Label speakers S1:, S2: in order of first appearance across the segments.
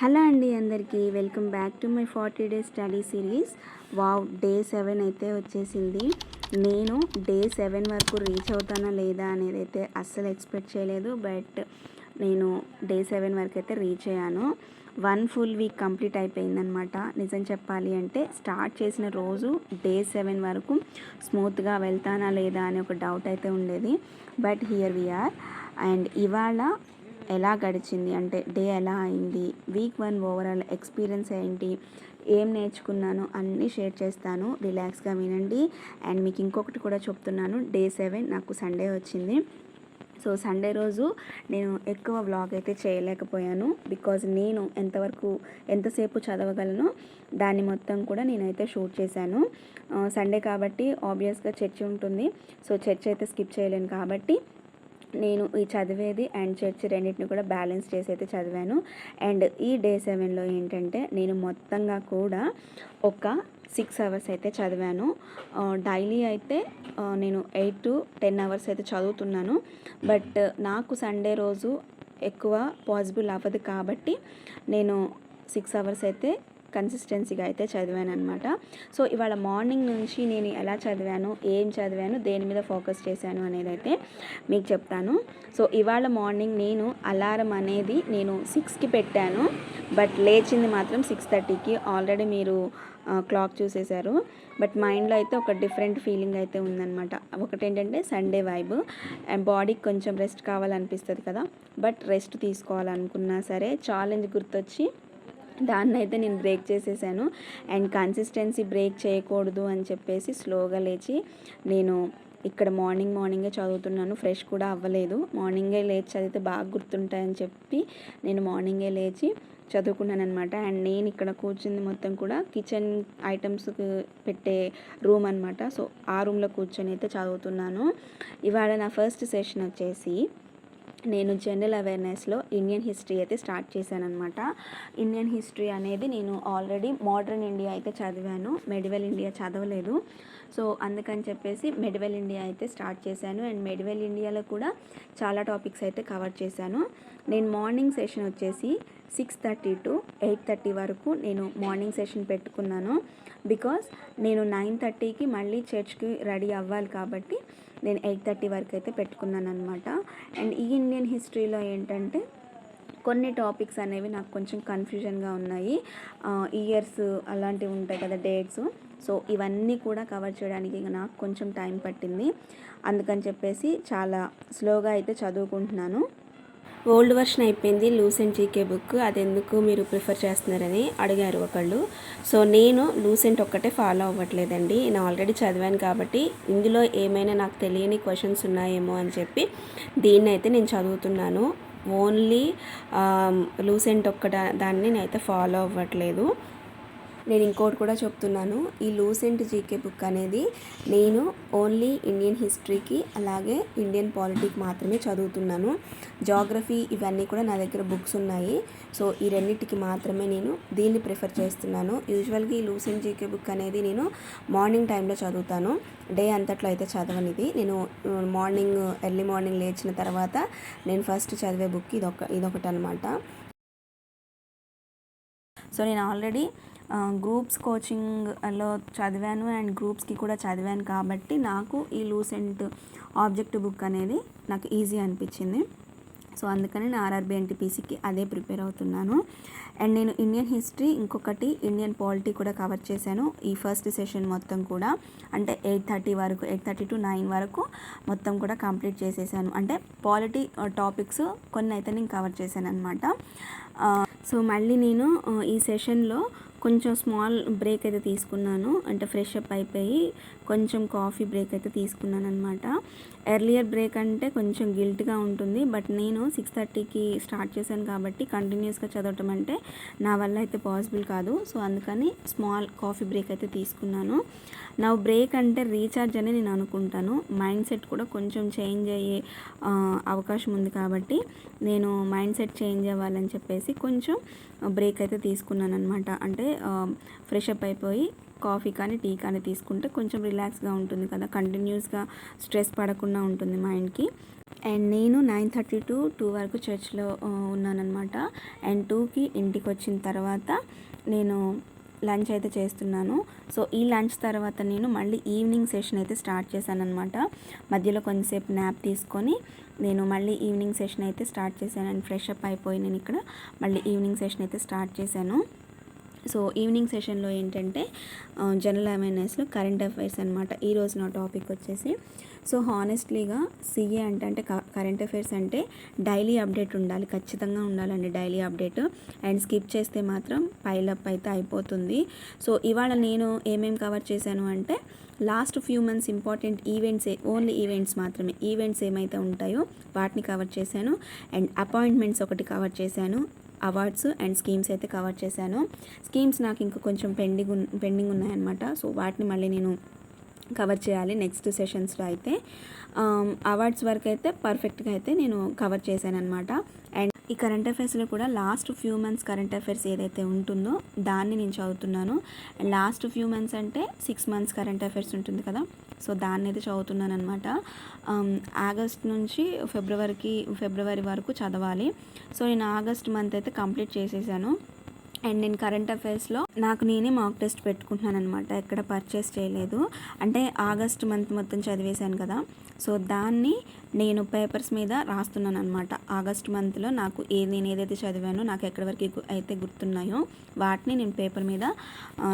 S1: Hello అండి, అందరికీ welcome back to my 40 days study series. Wow, day 7 అయితే వచ్చేసింది. నేను డే 7 వరకు రీచ్ అవుతానా లేదా అనేది అయితే అస్సలు ఎక్స్పెక్ట్ చేయలేదు. బట్ నేను డే 7 వరకు అయితే రీచ్ అయ్యాను. 1 ఫుల్ వీక్ కంప్లీట్ అయిపోయిందనమాట. నిజం చెప్పాలి అంటే స్టార్ట్ చేసిన రోజు డే 7 వరకు స్మూత్గా వెళ్తానా లేదా అనే ఒక డౌట్ అయితే ఉండేది. But here we are. And ఇవాళ ఎలా గడిచింది అంటే డే ఎలా అయింది, వీక్ 1 ఓవరాల్ ఎక్స్పీరియన్స్ ఏంటి, ఏం నేర్చుకున్నాను అన్నీ షేర్ చేస్తాను. రిలాక్స్గా వినండి. అండ్ మీకు ఇంకొకటి కూడా చెప్తున్నాను, డే 7 నాకు సండే వచ్చింది. సో సండే రోజు నేను ఎక్కువ వ్లాగ్ అయితే చేయలేకపోయాను. బికాజ్ నేను ఎంతసేపు చదవగలను దాన్ని మొత్తం కూడా నేనైతే షూట్ చేశాను. సండే కాబట్టి ఆబ్వియస్గా చర్చ్ ఉంటుంది. సో చర్చ్ అయితే స్కిప్ చేయలేను కాబట్టి నేను ఈ చదివేది అండ్ చర్చ్ రెండింటిని కూడా బ్యాలెన్స్ చేసి అయితే చదివాను. అండ్ ఈ డే 7లో ఏంటంటే నేను మొత్తంగా కూడా ఒక 6 అవర్స్ అయితే చదివాను. డైలీ అయితే నేను 8 to 10 అవర్స్ అయితే చదువుతున్నాను. బట్ నాకు సండే రోజు ఎక్కువ పాసిబుల్ అవ్వదు కాబట్టి నేను 6 అవర్స్ అయితే కన్సిస్టెన్సీగా అయితే చదివాను అనమాట. సో ఇవాళ మార్నింగ్ నుంచి నేను ఎలా చదివాను, ఏం చదివాను, దేని మీద ఫోకస్ చేశాను అనేది అయితే మీకు చెప్తాను. సో ఇవాళ మార్నింగ్ నేను అలారం అనేది నేను 6కి పెట్టాను. బట్ లేచింది మాత్రం 6:30కి. ఆల్రెడీ మీరు క్లాక్ చూసేశారు. బట్ మైండ్లో అయితే ఒక డిఫరెంట్ ఫీలింగ్ అయితే ఉందన్నమాట. ఒకటేంటంటే సండే వైబ్ అండ్ బాడీకి కొంచెం రెస్ట్ కావాలనిపిస్తుంది కదా. బట్ రెస్ట్ తీసుకోవాలనుకున్నా సరే ఛాలెంజ్ గుర్తొచ్చి దాన్ని అయితే నేను బ్రేక్ చేసేసాను. అండ్ కన్సిస్టెన్సీ బ్రేక్ చేయకూడదు అని చెప్పేసి స్లోగా లేచి నేను ఇక్కడ మార్నింగే చదువుతున్నాను. ఫ్రెష్ కూడా అవ్వలేదు. మార్నింగే లేచి చదివితే బాగా గుర్తుంటాయని చెప్పి నేను మార్నింగే లేచి చదువుకున్నాను అనమాట. అండ్ నేను ఇక్కడ కూర్చుంది మొత్తం కూడా కిచెన్ ఐటమ్స్ పెట్టే రూమ్ అనమాట. సో ఆ రూమ్లో కూర్చొని అయితే చదువుతున్నాను. ఇవాళ నా ఫస్ట్ సెషన్ వచ్చేసి నేను జనరల్ అవేర్నెస్లో ఇండియన్ హిస్టరీ అయితే స్టార్ట్ చేశాను అనమాట. ఇండియన్ హిస్టరీ అనేది నేను ఆల్రెడీ మోడర్న్ ఇండియా అయితే చదివాను, మెడివల్ ఇండియా చదవలేదు. సో అందుకని చెప్పేసి మెడివల్ ఇండియా అయితే స్టార్ట్ చేశాను. అండ్ మెడివల్ ఇండియాలో కూడా చాలా టాపిక్స్ అయితే కవర్ చేశాను. నేను మార్నింగ్ సెషన్ వచ్చేసి 6:30 to 8:30 వరకు నేను మార్నింగ్ సెషన్ పెట్టుకున్నాను. బికాస్ నేను 9:30కి మళ్ళీ చర్చ్కి రెడీ అవ్వాలి కాబట్టి నేను 8:30 వరకు అయితే పెట్టుకున్నాను అనమాట. అండ్ ఈ ఇండియన్ హిస్టరీలో ఏంటంటే కొన్ని టాపిక్స్ అనేవి నాకు కొంచెం కన్ఫ్యూజన్గా ఉన్నాయి. ఇయర్స్ అలాంటివి ఉంటాయి కదా, డేట్స్. సో ఇవన్నీ కూడా కవర్ చేయడానికి నాకు కొంచెం టైం పట్టింది. అందుకని చెప్పేసి చాలా స్లోగా అయితే చదువుకుంటున్నాను. ఓల్డ్ వర్షన్ అయిపోయింది లూసెంట్ జీకే బుక్, అది ఎందుకు మీరు ప్రిఫర్ చేస్తున్నారని అడిగారు ఒకళ్ళు. సో నేను లూసెంట్ ఒక్కటే ఫాలో అవ్వట్లేదండి. నేను ఆల్రెడీ చదివాను కాబట్టి ఇందులో ఏమైనా నాకు తెలియని క్వశ్చన్స్ ఉన్నాయేమో అని చెప్పి దీన్ని అయితే నేను చదువుతున్నాను. ఓన్లీ లూసెంట్ దాన్ని నేనైతే ఫాలో అవ్వట్లేదు. నేను ఇంకోటి కూడా చెప్తున్నాను, ఈ లూసెంట్ జీకే బుక్ అనేది నేను ఓన్లీ ఇండియన్ హిస్టరీకి అలాగే ఇండియన్ పాలిటిక్ మాత్రమే చదువుతున్నాను. జాగ్రఫీ ఇవన్నీ కూడా నా దగ్గర బుక్స్ ఉన్నాయి. సో ఈ రెండింటికి మాత్రమే నేను దీన్ని ప్రిఫర్ చేస్తున్నాను. యూజువల్గా ఈ లూసెంట్ జీకే బుక్ అనేది నేను మార్నింగ్ టైంలో చదువుతాను, డే అంతట్లో అయితే చదవనిది. నేను ఎర్లీ మార్నింగ్ లేచిన తర్వాత నేను ఫస్ట్ చదివే బుక్ ఇదొకటి అనమాట. సో నేను ఆల్రెడీ గ్రూప్స్ కోచింగ్లో చదివాను అండ్ గ్రూప్స్కి కూడా చదివాను కాబట్టి నాకు ఈ లూసెంట్ ఆబ్జెక్ట్ బుక్ అనేది నాకు ఈజీ అనిపించింది. సో అందుకని నేను ఆర్ఆర్బీ ఎన్టీపీసీకి అదే ప్రిపేర్ అవుతున్నాను. అండ్ నేను ఇండియన్ హిస్టరీ, ఇంకొకటి ఇండియన్ పాలిటీ కూడా కవర్ చేశాను ఈ ఫస్ట్ సెషన్ మొత్తం కూడా. అంటే 8:30 to 9 వరకు మొత్తం కూడా కంప్లీట్ చేసేసాను. అంటే పాలిటీ టాపిక్స్ కొన్ని అయితే నేను కవర్ చేశాను అనమాట. సో మళ్ళీ నేను ఈ సెషన్లో కొంచెం స్మాల్ బ్రేక్ అయితే తీసుకున్నాను. అంటే ఫ్రెష్ అప్ అయిపోయి కొంచెం కాఫీ బ్రేక్ అయితే తీసుకున్నాను అనమాట. ఎర్లియర్ బ్రేక్ అంటే కొంచెం గిల్ట్గా ఉంటుంది. బట్ నేను 6:30కి స్టార్ట్ చేశాను కాబట్టి కంటిన్యూస్గా చదవటం అంటే నా వల్ల అయితే పాసిబుల్ కాదు. సో అందుకని స్మాల్ కాఫీ బ్రేక్ అయితే తీసుకున్నాను. నా బ్రేక్ అంటే రీఛార్జ్ అని నేను అనుకుంటాను. మైండ్ సెట్ కూడా కొంచెం చేంజ్ అయ్యే అవకాశం ఉంది కాబట్టి నేను మైండ్ సెట్ చేంజ్ అవ్వాలని చెప్పేసి కొంచెం బ్రేక్ అయితే తీసుకున్నాను అనమాట. అంటే ఫ్రెష్ అప్ అయిపోయి కాఫీ కానీ టీ కానీ తీసుకుంటే కొంచెం రిలాక్స్గా ఉంటుంది కదా, కంటిన్యూస్గా స్ట్రెస్ పడకుండా ఉంటుంది మైండ్కి. అండ్ నేను 9:30 to 2 వరకు చర్చ్లో ఉన్నానన్నమాట. అండ్ 2కి ఇంటికి వచ్చిన తర్వాత నేను లంచ్ అయితే చేస్తున్నాను. సో ఈ లంచ్ తర్వాత నేను మళ్ళీ ఈవినింగ్ సెషన్ అయితే స్టార్ట్ చేశాను అనమాట. మధ్యలో కొంచెంసేపు న్యాప్ తీసుకొని నేను మళ్ళీ ఈవినింగ్ సెషన్ అయితే స్టార్ట్ చేశాను. అండ్ ఫ్రెష్ అప్ అయిపోయి నేను ఇక్కడ మళ్ళీ ఈవినింగ్ సెషన్ అయితే స్టార్ట్ చేశాను. సో ఈవినింగ్ సెషన్లో ఏంటంటే జనరల్ అవేర్నెస్లో కరెంట్ అఫైర్స్ అనమాట. ఈరోజు నా టాపిక్ వచ్చేసి, సో హానెస్ట్లీగా సిఏ అంటే కరెంట్ అఫైర్స్ అంటే డైలీ అప్డేట్ ఉండాలి, ఖచ్చితంగా ఉండాలండి డైలీ అప్డేట్. అండ్ స్కిప్ చేస్తే మాత్రం పైలప్ అయితే అయిపోతుంది. సో ఇవాళ నేను ఏమేమి కవర్ చేశాను అంటే last few months important events, only events మాత్రమే, ఈవెంట్స్ ఏమైతే ఉంటాయో వాటిని కవర్ చేశాను. అండ్ అపాయింట్మెంట్స్ ఒకటి కవర్ చేశాను, అవార్డ్స్ అండ్ స్కీమ్స్ అయితే కవర్ చేశాను. స్కీమ్స్ నాకు ఇంకా కొంచెం పెండింగ్ ఉన్నాయన్నమాట. సో వాటిని మళ్ళీ నేను కవర్ చేయాలి నెక్స్ట్ సెషన్స్లో అయితే. అవార్డ్స్ వరకు అయితే పర్ఫెక్ట్గా అయితే నేను కవర్ చేశాను అనమాట. అండ్ ఈ కరెంట్ అఫైర్స్లో కూడా last few months current affairs ఏదైతే ఉంటుందో దాన్ని నేను చదువుతున్నాను. అండ్ లాస్ట్ ఫ్యూ మంత్స్ అంటే 6 months కరెంట్ అఫైర్స్ ఉంటుంది కదా, సో దాన్ని అయితే చదువుతున్నాను అనమాట. ఆగస్ట్ నుంచి ఫిబ్రవరి వరకు చదవాలి. సో నేను ఆగస్ట్ మంత్ అయితే కంప్లీట్ చేసేసాను. అండ్ నేను కరెంట్ అఫైర్స్లో నాకు నేనే మాక్ టెస్ట్ పెట్టుకుంటున్నాను అనమాట, ఎక్కడ పర్చేస్ చేయలేదు. అంటే ఆగస్ట్ మంత్ మొత్తం చదివేశాను కదా, సో దాన్ని నేను పేపర్స్ మీద రాస్తున్నాను అనమాట. ఆగస్ట్ మంత్లో నాకు నేను ఏదైతే చదివానో, నాకు ఎక్కడి వరకు అయితే గుర్తున్నాయో వాటిని నేను పేపర్ మీద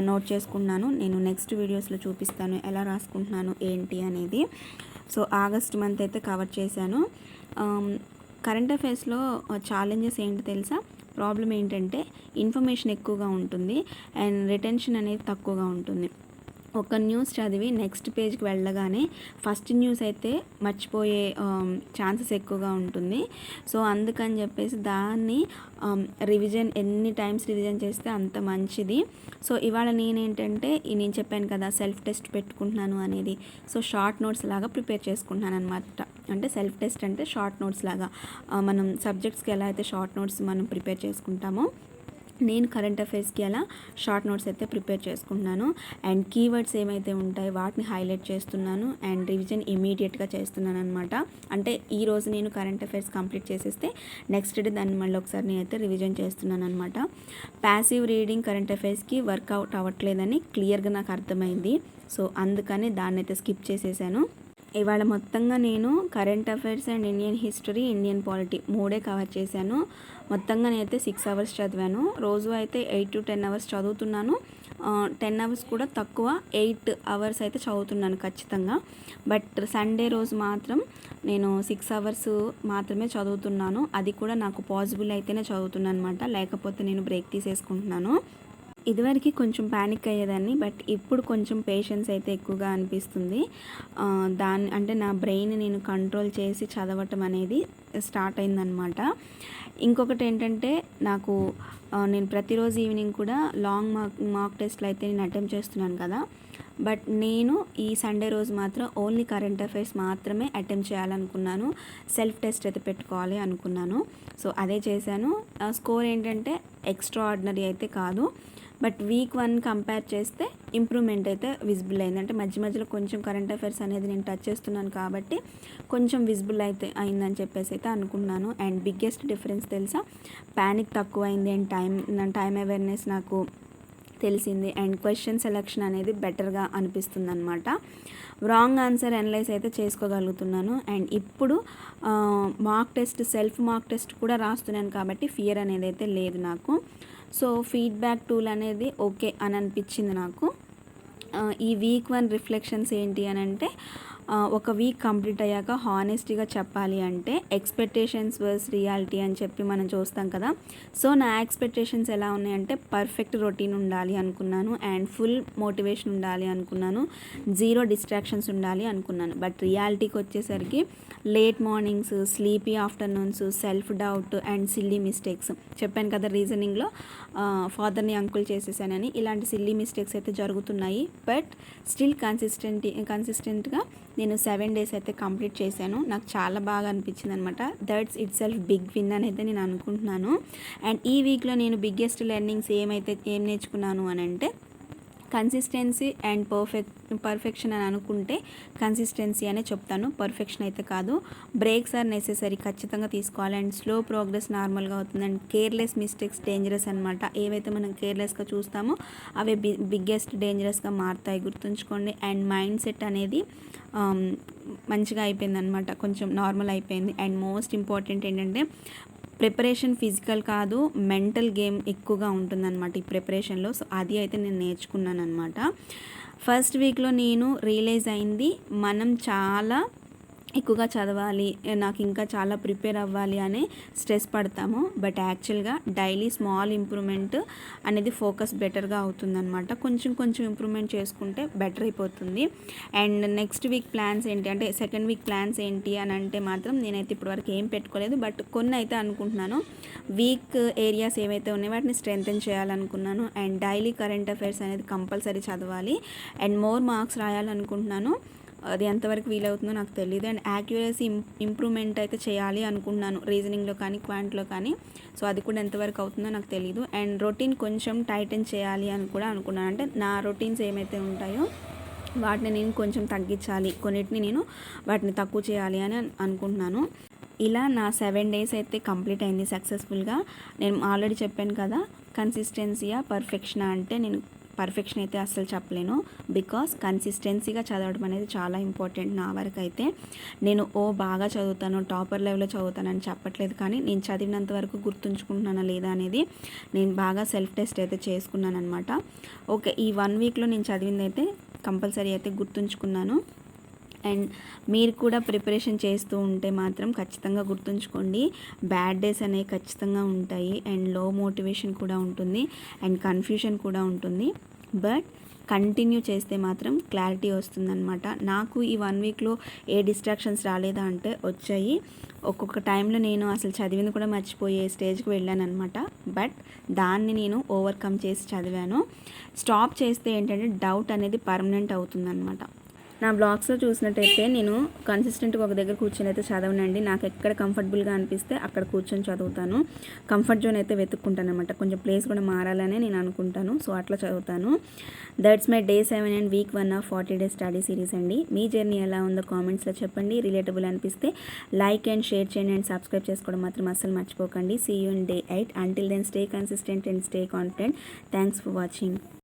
S1: నోట్ చేసుకున్నాను. నేను నెక్స్ట్ వీడియోస్లో చూపిస్తాను ఎలా రాసుకుంటున్నాను ఏంటి అనేది. సో ఆగస్ట్ మంత్ అయితే కవర్ చేశాను. కరెంట్ అఫైర్స్లో ఛాలెంజెస్ ఏంటి తెలుసా? ప్రాబ్లం ఏంటంటే ఇన్ఫర్మేషన్ ఎక్కువగా ఉంటుంది అండ్ రిటెన్షన్ అనేది తక్కువగా ఉంటుంది. ఒక న్యూస్ చదివి నెక్స్ట్ పేజ్కి వెళ్ళగానే ఫస్ట్ న్యూస్ అయితే మర్చిపోయే ఛాన్సెస్ ఎక్కువగా ఉంటుంది. సో అందుకని చెప్పేసి దాన్ని రివిజన్ ఎన్ని టైమ్స్ రివిజన్ చేస్తే అంత మంచిది. సో ఇవాళ నేను చెప్పాను కదా సెల్ఫ్ టెస్ట్ పెట్టుకుంటున్నాను అనేది. సో షార్ట్ నోట్స్ లాగా ప్రిపేర్ చేసుకుంటున్నాను అనమాట. అంటే సెల్ఫ్ టెస్ట్ అంటే షార్ట్ నోట్స్ లాగా, మనం సబ్జెక్ట్స్కి ఎలా అయితే షార్ట్ నోట్స్ మనం ప్రిపేర్ చేసుకుంటామో, నేను కరెంట్ అఫైర్స్కి అలా షార్ట్ నోట్స్ అయితే ప్రిపేర్ చేసుకుంటున్నాను. అండ్ కీవర్డ్స్ ఏమైతే ఉంటాయో వాటిని హైలైట్ చేస్తున్నాను అండ్ రివిజన్ ఇమీడియట్గా చేస్తున్నాను అనమాట. అంటే ఈరోజు నేను కరెంట్ అఫైర్స్ కంప్లీట్ చేసేస్తే నెక్స్ట్ డే దాన్ని మళ్ళీ ఒకసారి నేనైతే రివిజన్ చేస్తున్నాను అనమాట. ప్యాసివ్ రీడింగ్ కరెంట్ అఫైర్స్కి వర్కౌట్ అవ్వట్లేదని క్లియర్గా నాకు అర్థమైంది. సో అందుకని దాన్ని అయితే స్కిప్ చేసేసాను. ఇవాళ మొత్తంగా నేను current affairs and Indian history, Indian polity 3 cover చేశాను. మొత్తంగా నేనైతే 6 hours చదివాను. రోజు అయితే 8 to 10 hours చదువుతున్నాను. 10 hours కూడా తక్కువ, 8 hours అయితే చదువుతున్నాను ఖచ్చితంగా. బట్ సండే రోజు మాత్రం నేను 6 hours మాత్రమే చదువుతున్నాను. అది కూడా నాకు పాసిబుల్ అయితేనే చదువుతున్నాను అనమాట, లేకపోతే నేను బ్రేక్ తీసేసుకుంటున్నాను. ఇదివరకు కొంచెం ప్యానిక్ అయ్యేదాన్ని, బట్ ఇప్పుడు కొంచెం పేషెన్స్ అయితే ఎక్కువగా అనిపిస్తుంది. అంటే నా బ్రెయిన్ నేను కంట్రోల్ చేసి చదవటం అనేది స్టార్ట్ అయిందనమాట. ఇంకొకటి ఏంటంటే నేను ప్రతిరోజు ఈవినింగ్ కూడా లాంగ్ మాక్ టెస్ట్లు అయితే నేను అటెంప్ట్ చేస్తున్నాను కదా, బట్ నేను ఈ సండే రోజు మాత్రం ఓన్లీ కరెంట్ అఫైర్స్ మాత్రమే అటెంప్ట్ చేయాలనుకున్నాను. సెల్ఫ్ టెస్ట్ అయితే పెట్టుకోవాలి అనుకున్నాను. సో అదే చేశాను. స్కోర్ ఏంటంటే ఎక్స్ట్రా ఆర్డినరీ అయితే కాదు, బట్ వీక్ 1 కంపేర్ చేస్తే ఇంప్రూవ్మెంట్ అయితే విజిబుల్ అయింది. అంటే మధ్యలో కొంచెం కరెంట్ అఫైర్స్ అనేది నేను టచ్ చేస్తున్నాను కాబట్టి కొంచెం విజిబుల్ అయితే అయిందని చెప్పేసి అయితే అనుకున్నాను. అండ్ బిగ్గెస్ట్ డిఫరెన్స్ తెలుసా, ప్యానిక్ తక్కువ అయింది అండ్ టైం అవేర్నెస్ నాకు తెలిసింది. అండ్ క్వశ్చన్ సెలెక్షన్ అనేది బెటర్గా అనిపిస్తుంది అనమాట. రాంగ్ ఆన్సర్ అనలైజ్ అయితే చేసుకోగలుగుతున్నాను. అండ్ ఇప్పుడు సెల్ఫ్ మాక్ టెస్ట్ కూడా రాస్తున్నాను కాబట్టి ఫియర్ అనేది అయితే లేదు నాకు. సో ఫీడ్బ్యాక్ టూల్ అనేది ఓకే అని అనిపించింది నాకు. ఈ వీక్ 1 రిఫ్లెక్షన్స్ ఏంటి అని అంటే, ఒక వీక్ కంప్లీట్ అయ్యాక హానెస్టీగా చెప్పాలి అంటే ఎక్స్పెక్టేషన్స్ వర్స్ రియాలిటీ అని చెప్పి మనం చూస్తాం కదా. సో నా ఎక్స్పెక్టేషన్స్ ఎలా ఉన్నాయంటే పర్ఫెక్ట్ రొటీన్ ఉండాలి అనుకున్నాను, అండ్ ఫుల్ మోటివేషన్ ఉండాలి అనుకున్నాను, 0 డిస్ట్రాక్షన్స్ ఉండాలి అనుకున్నాను. బట్ రియాలిటీకి వచ్చేసరికి late mornings, sleepy afternoons, self doubt and silly mistakes. చెప్పాను కదా రీజనింగ్లో ఫాదర్ని అంకుల్ చేసేసానని, ఇలాంటి సిల్లీ మిస్టేక్స్ అయితే జరుగుతున్నాయి. బట్ స్టిల్ కన్సిస్టెంట్గా నేను 7 డేస్ అయితే కంప్లీట్ చేశాను. నాకు చాలా బాగా అనిపించింది అనమాట. That's itself big win అని అయితే నేను అనుకుంటున్నాను. అండ్ ఈ వీక్లో నేను బిగ్గెస్ట్ లెర్నింగ్స్ ఏం నేర్చుకున్నాను అని అంటే, కన్సిస్టెన్సీ అండ్ పర్ఫెక్షన్ అని అనుకుంటే కన్సిస్టెన్సీ అనే చెప్తాను, పర్ఫెక్షన్ అయితే కాదు. బ్రేక్స్ ఆర్ నెసెసరీ, ఖచ్చితంగా తీసుకోవాలి. అండ్ స్లో ప్రోగ్రెస్ నార్మల్గా అవుతుంది. అండ్ కేర్లెస్ మిస్టేక్స్ డేంజరస్ అనమాట. ఏవైతే మనం కేర్లెస్గా చూస్తామో అవే బిగ్గెస్ట్ డేంజరస్గా మారుతాయి, గుర్తుంచుకోండి. అండ్ మైండ్ సెట్ అనేది మంచిగా అయిపోయింది అనమాట, కొంచెం నార్మల్ అయిపోయింది. అండ్ మోస్ట్ ఇంపార్టెంట్ ఏంటంటే, ప్రిపరేషన్ ఫిజికల్ కాదు, మెంటల్ గేమ్ ఎక్కువగా ఉంటుందన్నమాట ఈ ప్రిపరేషన్లో. సో అది అయితే నేను నేర్చుకున్నాను అనమాట. ఫస్ట్ వీక్లో నేను రియలైజ్ అయింది, మనం చాలా ఎక్కువగా చదవాలి, నాకు ఇంకా చాలా ప్రిపేర్ అవ్వాలి అనే స్ట్రెస్ పడతాము. బట్ యాక్చువల్గా డైలీ స్మాల్ ఇంప్రూవ్మెంట్ అనేది ఫోకస్ బెటర్గా అవుతుందన్నమాట. కొంచెం ఇంప్రూవ్మెంట్ చేసుకుంటే బెటర్ అయిపోతుంది. అండ్ నెక్స్ట్ వీక్ ప్లాన్స్ ఏంటి అంటే, సెకండ్ వీక్ ప్లాన్స్ ఏంటి అని అంటే మాత్రం నేనైతే ఇప్పటివరకు ఏం పెట్టుకోలేదు. బట్ కొన్ని అయితే అనుకుంటున్నాను. వీక్ ఏరియాస్ ఏవైతే ఉన్నాయో వాటిని స్ట్రెంథెన్ చేయాలనుకున్నాను. అండ్ డైలీ కరెంట్ అఫైర్స్ అనేది కంపల్సరీ చదవాలి. అండ్ మోర్ మార్క్స్ రాయాలనుకుంటున్నాను. అది ఎంతవరకు వీలవుతుందో నాకు తెలియదు. అండ్ యాక్యురసీ ఇంప్రూవ్మెంట్ అయితే చేయాలి అనుకుంటున్నాను, రీజనింగ్లో కానీ క్వాంట్లో కానీ. సో అది కూడా ఎంతవరకు అవుతుందో నాకు తెలియదు. అండ్ రొటీన్ కొంచెం టైటన్ చేయాలి అని కూడా అనుకున్నాను. అంటే నా రొటీన్స్ ఏమైతే ఉంటాయో వాటిని నేను కొంచెం తగ్గించాలి, కొన్నిటిని నేను వాటిని తక్కువ చేయాలి అని అనుకుంటున్నాను. ఇలా నా 7 డేస్ అయితే కంప్లీట్ అయింది సక్సెస్ఫుల్గా. నేను ఆల్రెడీ చెప్పాను కదా, కన్సిస్టెన్సీయా పర్ఫెక్షనా అంటే, నేను పర్ఫెక్షన్ అయితే అస్సలు చెప్పలేను. బికాస్ కన్సిస్టెన్సీగా చదవడం అనేది చాలా ఇంపార్టెంట్. నా వరకు అయితే నేను బాగా చదువుతాను, టాపర్ లెవెల్లో చదువుతానని చెప్పట్లేదు, కానీ నేను చదివినంత వరకు గుర్తుంచుకుంటున్నానా లేదా అనేది నేను బాగా సెల్ఫ్ టెస్ట్ అయితే చేసుకున్నాను అనమాట. ఓకే, ఈ 1 వీక్లో నేను చదివింది అయితే కంపల్సరీ అయితే గుర్తుంచుకున్నాను. అండ్ మీరు కూడా ప్రిపరేషన్ చేస్తూ ఉంటే మాత్రం ఖచ్చితంగా గుర్తుంచుకోండి, బ్యాడ్ డేస్ అనేవి ఖచ్చితంగా ఉంటాయి. అండ్ లో మోటివేషన్ కూడా ఉంటుంది, అండ్ కన్ఫ్యూషన్ కూడా ఉంటుంది. బట్ కంటిన్యూ చేస్తే మాత్రం క్లారిటీ వస్తుందన్నమాట. నాకు ఈ 1 వీక్లో ఏ డిస్ట్రాక్షన్స్ రాలేదా అంటే వచ్చాయి. ఒక్కొక్క టైంలో నేను అసలు చదివింది కూడా మర్చిపోయే స్టేజ్కి వెళ్ళాను అనమాట. బట్ దాన్ని నేను ఓవర్కమ్ చేసి చదివాను. స్టాప్ చేస్తే ఏంటంటే డౌట్ అనేది పర్మనెంట్ అవుతుందన్నమాట. నా బ్లాగ్స్లో చూసినట్టయితే నేను కన్సిస్టెంట్గా ఒక దగ్గర కూర్చొని అయితే చదవనండి. నాకు ఎక్కడ కంఫర్టబుల్గా అనిపిస్తే అక్కడ కూర్చొని చదువుతాను. కంఫర్ట్ జోన్ అయితే వెతుక్కుంటాను అనమాట. కొంచెం ప్లేస్ కూడా మారాలని నేను అనుకుంటాను. సో అట్లా చదువుతాను. That's my day 7 and week 1 of 40 days study series అండి. మీ జర్నీ ఎలా ఉందో కామెంట్స్లో చెప్పండి. రిలేటబుల్ అనిపిస్తే లైక్ అండ్ షేర్ చేయండి. అండ్ సబ్స్క్రైబ్ చేసుకోవడం మాత్రం అస్సలు మర్చిపోకండి. See you in day 8. Until then stay consistent and stay confident. Thanks for watching.